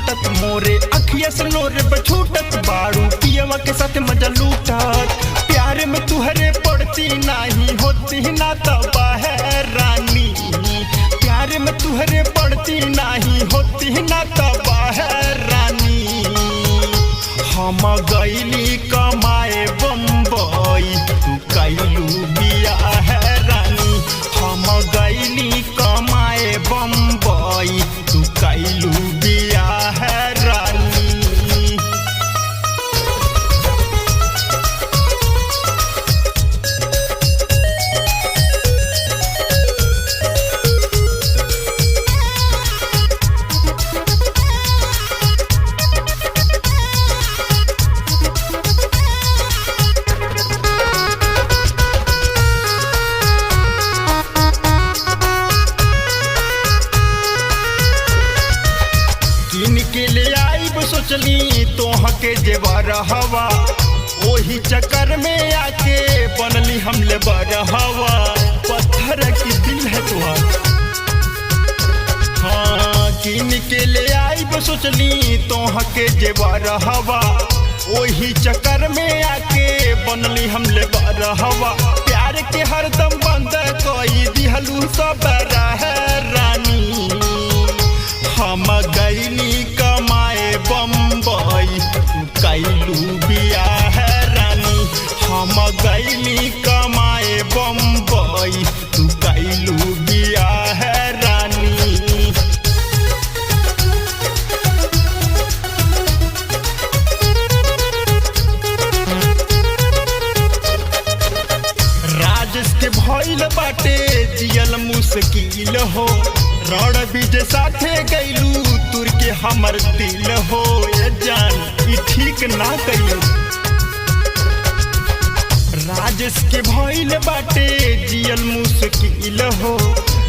लूटत मोरे अखिया से लोरे बछूटत बाड़ू पियवा के साथ मजा लूटत प्यार में तुहरे पड़ती नहीं होती ना तबा है रानी प्यार में तुहरे पड़ती नहीं होती ना तबा है रानी हम गईली कमाए बम्बई तू कैलू बिया है रानी हम गईली कमाए बम्बई तू कैलू बिया है रानी। के ले आई सोचली तोह के जेवर हवा ओही चक्कर में आके बनली हमले बड़ हवा पत्थर की दिल है तुहार हाँ किन के ले आई सोचली तोह के जेवर हवा ओही चक्कर में आके बनली हमले बड़ हवा प्यार के हरदम बंद कोई दिहलू सब है रानी हम गईली कमाए बम्बई कैलू बिया है रानी हम गईली कमाए बम्बई तू कैलू बिया है रानी। राजेश के भइल बाटे जियल मुश्किल हो रण बीज साथे गईलू तुर के हमर दिल हो ये जान ई ठीक ना कइलू राजेश के भइल बाटे जियल मुश्किल हो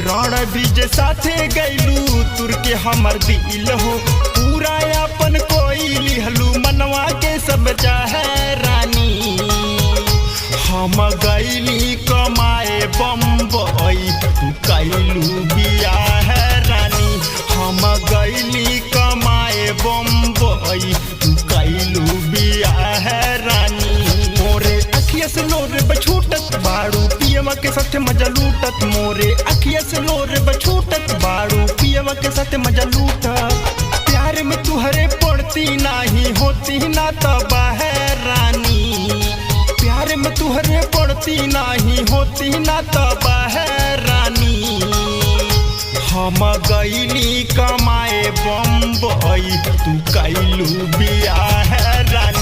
रण बीज साथे गईलू तुर के हमर दिल हो पूरा अपन कोई लिहलू मनवा के सब चाहे रानी हम गईली कमाए बम्बई तू कैलू बिया है रानी हम गईली कमाए बम्बई तू कैलू बिया है रानी मोरे अखिया से लोरे बछूटत बाड़ू पियवा के साथ मजा लूटत मोरे अखिया से लोरे बछूटत बाड़ू पियवा के साथ मजा लूटत प्यार में तुहरे पड़ती नहीं होती ना तबा है रानी प्यार में तुहरे पड़ती नहीं होती ना तबा है रानी हम गईली कमाए बम्बई तू कैलू बिया है रानी।